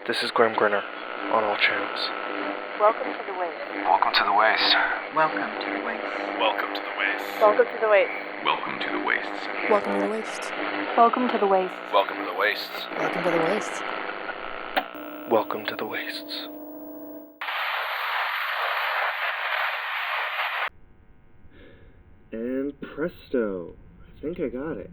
This is Grimm Grinner on all channels. Welcome to the waste. Welcome to the waste. Welcome to the waste. Welcome to the waste. Welcome to the waste. Welcome to the wastes. Welcome to the waste. Welcome to the waste. Welcome to the wastes. Welcome to the waste. Welcome to the wastes. And presto! I think I got it.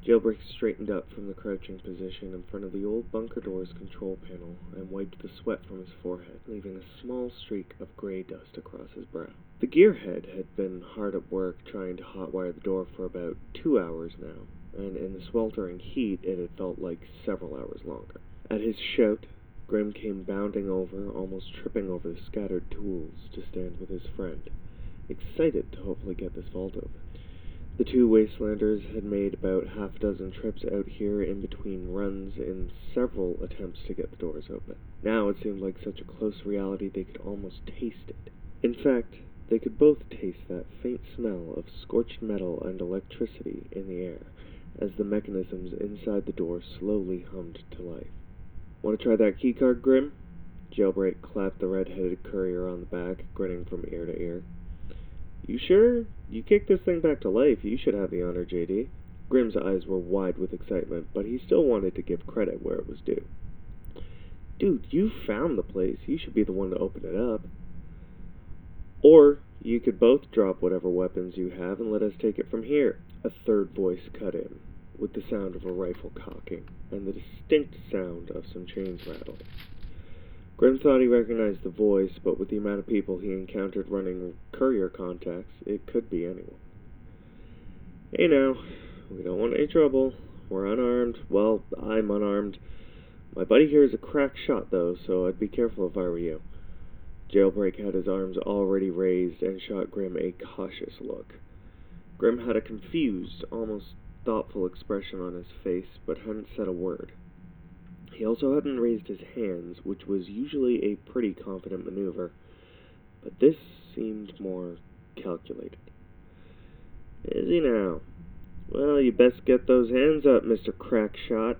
Jailbreak straightened up from the crouching position in front of the old bunker door's control panel and wiped the sweat from his forehead, leaving a small streak of gray dust across his brow. The gearhead had been hard at work trying to hotwire the door for about 2 hours now, and in the sweltering heat it had felt like several hours longer. At his shout, Grimm came bounding over, almost tripping over the scattered tools, to stand with his friend, excited to hopefully get this vault open. The two wastelanders had made about half a dozen trips out here in between runs in several attempts to get the doors open. Now it seemed like such a close reality they could almost taste it. In fact, they could both taste that faint smell of scorched metal and electricity in the air as the mechanisms inside the door slowly hummed to life. Want to try that keycard, Grimm? Jailbreak clapped the red-headed courier on the back, grinning from ear to ear. You sure? You kicked this thing back to life. You should have the honor, JD. Grimm's eyes were wide with excitement, but he still wanted to give credit where it was due. Dude, you found the place. You should be the one to open it up. Or you could both drop whatever weapons you have and let us take it from here. A third voice cut in, with the sound of a rifle cocking, and the distinct sound of some chains rattling. Grimm thought he recognized the voice, but with the amount of people he encountered running courier contacts, it could be anyone. Hey now, we don't want any trouble. We're unarmed. Well, I'm unarmed. My buddy here is a crack shot, though, so I'd be careful if I were you. Jailbreak had his arms already raised and shot Grimm a cautious look. Grimm had a confused, almost thoughtful expression on his face, but hadn't said a word. He also hadn't raised his hands, which was usually a pretty confident maneuver, but this seemed more calculated. Easy now. Well, you best get those hands up, Mr. Crackshot.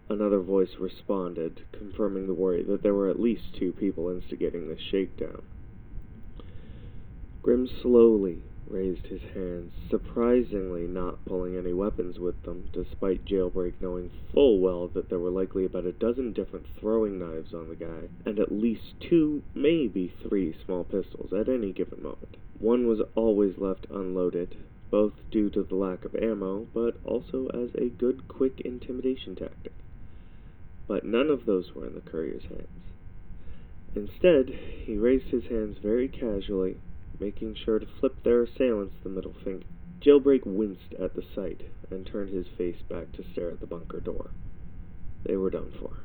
Another voice responded, confirming the worry that there were at least 2 people instigating this shakedown. Grimm slowly raised his hands, surprisingly not pulling any weapons with them, despite Jailbreak knowing full well that there were likely about a dozen different throwing knives on the guy, and at least 2, maybe 3 small pistols at any given moment. One was always left unloaded, both due to the lack of ammo, but also as a good quick intimidation tactic. But none of those were in the courier's hands. Instead, he raised his hands very casually, making sure to flip their assailants the middle finger. Jailbreak winced at the sight and turned his face back to stare at the bunker door. They were done for.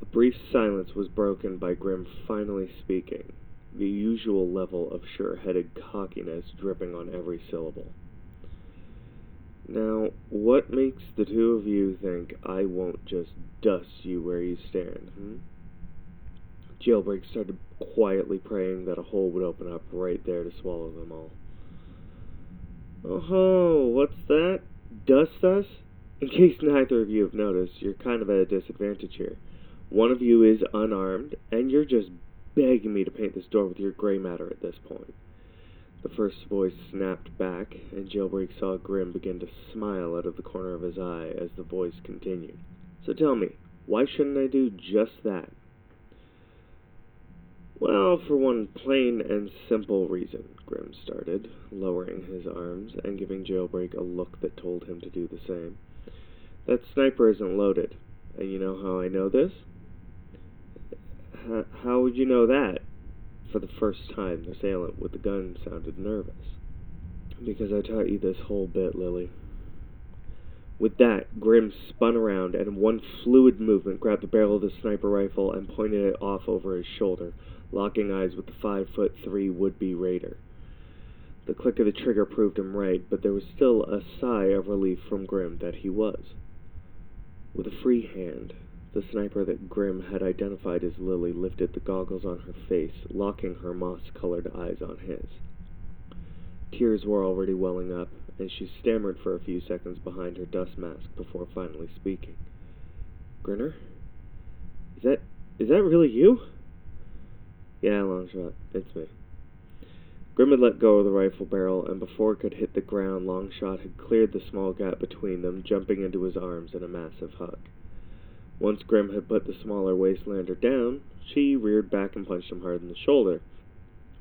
A brief silence was broken by Grimm finally speaking, the usual level of sure-headed cockiness dripping on every syllable. Now, what makes the 2 of you think I won't just dust you where you stand, Jailbreak started quietly praying that a hole would open up right there to swallow them all. Oh, what's that? Dust us? In case neither of you have noticed, you're kind of at a disadvantage here. One of you is unarmed, and you're just begging me to paint this door with your gray matter at this point. The first voice snapped back, and Jailbreak saw Grimm begin to smile out of the corner of his eye as the voice continued. So tell me, why shouldn't I do just that? Well, for one plain and simple reason, Grimm started, lowering his arms and giving Jailbreak a look that told him to do the same. That sniper isn't loaded, and you know how I know this? How would you know that? For the first time, the assailant with the gun sounded nervous. Because I taught you this whole bit, Lily. With that, Grimm spun around and in one fluid movement grabbed the barrel of the sniper rifle and pointed it off over his shoulder, locking eyes with the 5'3" would-be raider. The click of the trigger proved him right, but there was still a sigh of relief from Grimm that he was. With a free hand, the sniper that Grimm had identified as Lily lifted the goggles on her face, locking her moss-colored eyes on his. Tears were already welling up, and she stammered for a few seconds behind her dust mask before finally speaking. Grinner? Is that really you? Yeah, Longshot, it's me. Grimm had let go of the rifle barrel, and before it could hit the ground, Longshot had cleared the small gap between them, jumping into his arms in a massive hug. Once Grimm had put the smaller wastelander down, she reared back and punched him hard in the shoulder,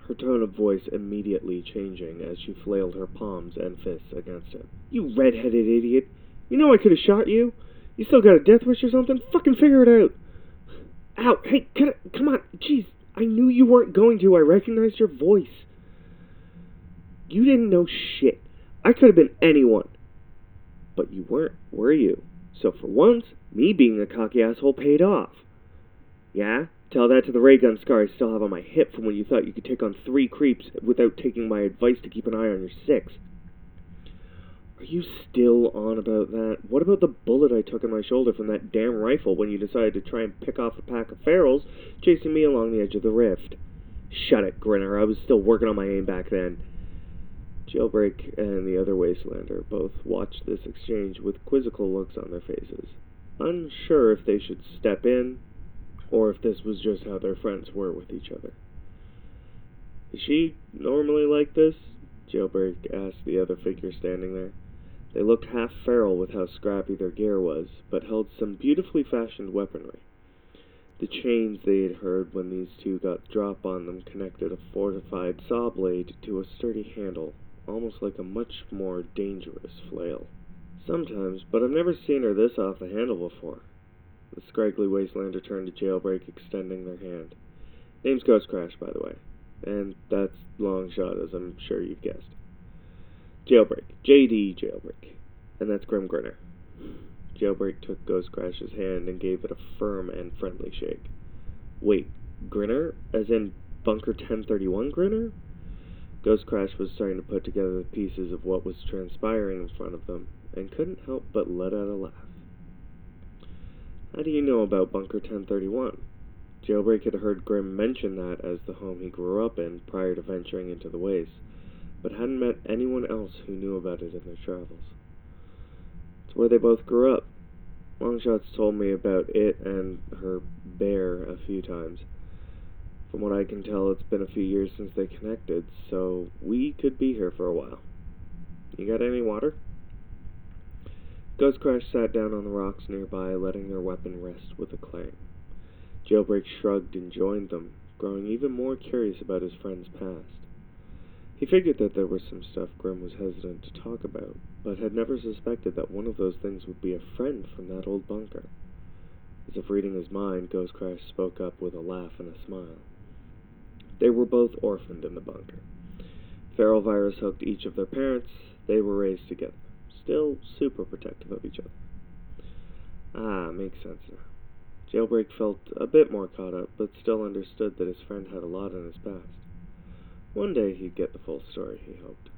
her tone of voice immediately changing as she flailed her palms and fists against him. You red-headed idiot! You know I could have shot you! You still got a death wish or something? Fucking figure it out! Ow! Hey, come on! Jeez, I knew you weren't going to. I recognized your voice. You didn't know shit. I could have been anyone. But you weren't, were you? So for once, me being a cocky asshole paid off. Yeah? Tell that to the ray gun scar I still have on my hip from when you thought you could take on 3 creeps without taking my advice to keep an eye on your 6. Are you still on about that? What about the bullet I took in my shoulder from that damn rifle when you decided to try and pick off a pack of ferals chasing me along the edge of the rift? Shut it, Grinner. I was still working on my aim back then. Jailbreak and the other wastelander both watched this exchange with quizzical looks on their faces, unsure if they should step in or if this was just how their friends were with each other. Is she normally like this? Jailbreak asked the other figure standing there. They looked half feral with how scrappy their gear was, but held some beautifully fashioned weaponry. The chains they had heard when these two got drop on them connected a fortified saw blade to a sturdy handle, almost like a much more dangerous flail. Sometimes, but I've never seen her this off the handle before. The scraggly wastelander turned to Jailbreak, extending their hand. Name's Ghostcrash, by the way. And that's Longshot, as I'm sure you've guessed. Jailbreak. J.D. Jailbreak. And that's Grimm Grinner. Jailbreak took Ghostcrash's hand and gave it a firm and friendly shake. Wait, Grinner? As in Bunker 1031 Grinner? Ghostcrash was starting to put together the pieces of what was transpiring in front of them, and couldn't help but let out a laugh. How do you know about Bunker 1031? Jailbreak had heard Grimm mention that as the home he grew up in prior to venturing into the wastes, but hadn't met anyone else who knew about it in their travels. It's where they both grew up. Longshot's told me about it and her bear a few times. From what I can tell, it's been a few years since they connected, so we could be here for a while. You got any water? Ghostcrash sat down on the rocks nearby, letting their weapon rest with a clang. Jailbreak shrugged and joined them, growing even more curious about his friend's past. He figured that there was some stuff Grimm was hesitant to talk about, but had never suspected that one of those things would be a friend from that old bunker. As if reading his mind, Ghostcrash spoke up with a laugh and a smile. They were both orphaned in the bunker. Feral virus hooked each of their parents. They were raised together, still super protective of each other. Ah, makes sense now. Jailbreak felt a bit more caught up, but still understood that his friend had a lot in his past. One day he'd get the full story, he hoped.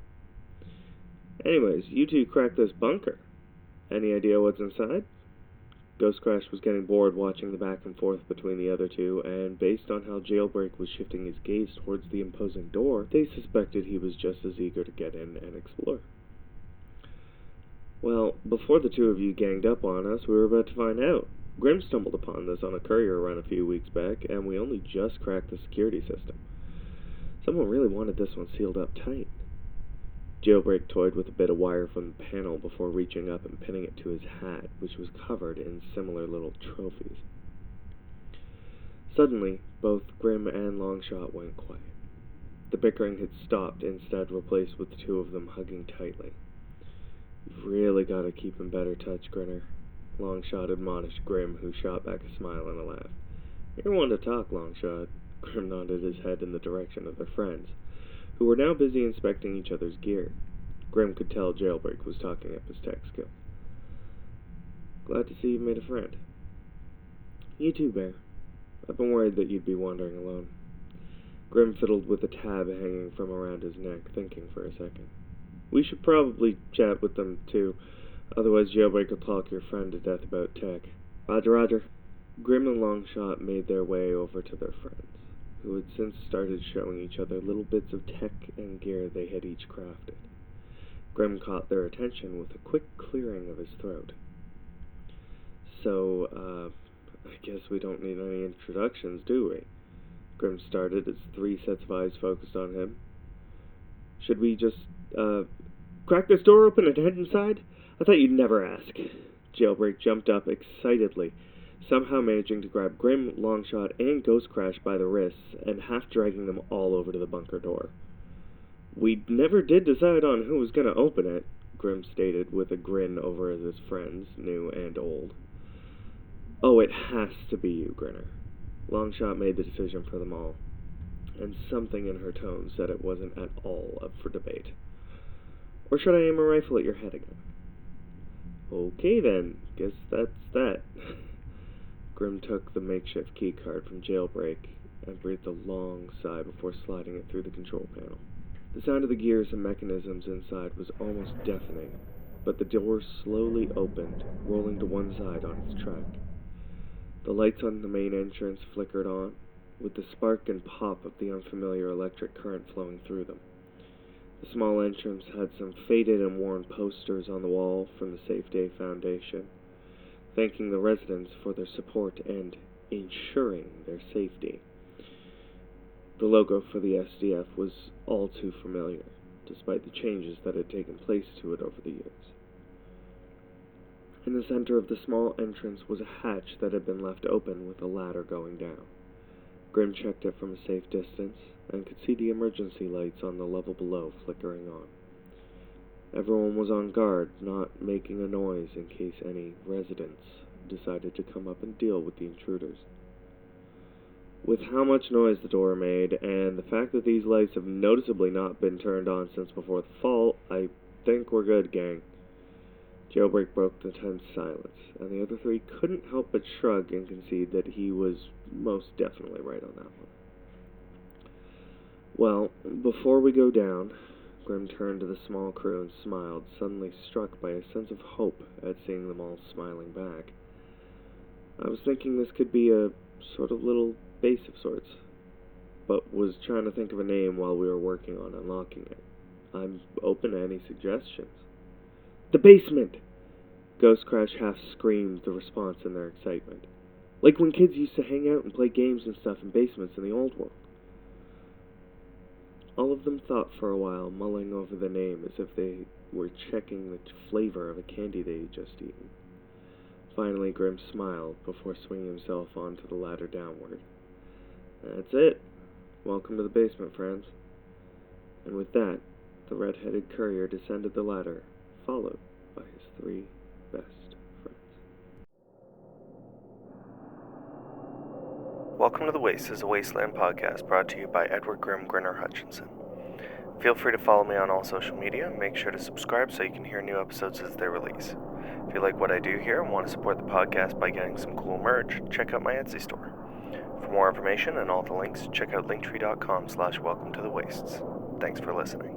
Anyways, you two cracked this bunker. Any idea what's inside? Ghostcrash was getting bored watching the back and forth between the other two, and based on how Jailbreak was shifting his gaze towards the imposing door, they suspected he was just as eager to get in and explore. Well, before the two of you ganged up on us, we were about to find out. Grimm stumbled upon this on a courier run a few weeks back, and we only just cracked the security system. Someone really wanted this one sealed up tight. Jailbreak toyed with a bit of wire from the panel before reaching up and pinning it to his hat, which was covered in similar little trophies. Suddenly, both Grimm and Longshot went quiet. The bickering had stopped, instead replaced with the two of them hugging tightly. You've really got to keep in better touch, Grinner. Longshot admonished Grimm, who shot back a smile and a laugh. You're one to talk, Longshot. Grimm nodded his head in the direction of their friends, who were now busy inspecting each other's gear. Grimm could tell Jailbreak was talking up his tech skills. Glad to see you've made a friend. You too, Bear. I've been worried that you'd be wandering alone. Grimm fiddled with the tab hanging from around his neck, thinking for a second. We should probably chat with them, too. Otherwise, Jailbreak will talk your friend to death about tech. Roger, roger. Grimm and Longshot made their way over to their friends, who had since started showing each other little bits of tech and gear they had each crafted. Grimm caught their attention with a quick clearing of his throat. So, I guess we don't need any introductions, do we? Grimm started as 3 sets of eyes focused on him. Should we just, crack this door open and head inside? I thought you'd never ask. Jailbreak jumped up excitedly, somehow managing to grab Grimm, Longshot, and Ghostcrash by the wrists and half dragging them all over to the bunker door. We never did decide on who was going to open it, Grimm stated with a grin over at his friends, new and old. Oh, it has to be you, Grinner. Longshot made the decision for them all, and something in her tone said it wasn't at all up for debate. Or should I aim a rifle at your head again? Okay then, guess that's that. Grimm took the makeshift keycard from Jailbreak and breathed a long sigh before sliding it through the control panel. The sound of the gears and mechanisms inside was almost deafening, but the door slowly opened, rolling to one side on its track. The lights on the main entrance flickered on, with the spark and pop of the unfamiliar electric current flowing through them. The small entrance had some faded and worn posters on the wall from the Safe Day Foundation, thanking the residents for their support and ensuring their safety. The logo for the SDF was all too familiar, despite the changes that had taken place to it over the years. In the center of the small entrance was a hatch that had been left open with a ladder going down. Grimm checked it from a safe distance and could see the emergency lights on the level below flickering on. Everyone was on guard, not making a noise in case any residents decided to come up and deal with the intruders. With how much noise the door made, and the fact that these lights have noticeably not been turned on since before the fall, I think we're good, gang. Jailbreak broke the tense silence, and the other 3 couldn't help but shrug and concede that he was most definitely right on that one. Well, before we go down, Grimm turned to the small crew and smiled, suddenly struck by a sense of hope at seeing them all smiling back. I was thinking this could be a sort of little base of sorts, but was trying to think of a name while we were working on unlocking it. I'm open to any suggestions. The basement! Ghostcrash half screamed the response in their excitement. Like when kids used to hang out and play games and stuff in basements in the old world. All of them thought for a while, mulling over the name as if they were checking the flavor of a candy they had just eaten. Finally, Grimm smiled before swinging himself onto the ladder downward. That's it. Welcome to the basement, friends. And with that, the red-headed courier descended the ladder, followed by his 3 best friends. Welcome to The Waste is a Wasteland podcast brought to you by Edward Grimm Grinner Hutchinson. Feel free to follow me on all social media and make sure to subscribe so you can hear new episodes as they release. If you like what I do here and want to support the podcast by getting some cool merch, check out my Etsy store. For more information and all the links, check out linktree.com/welcome to the wastes. Thanks for listening.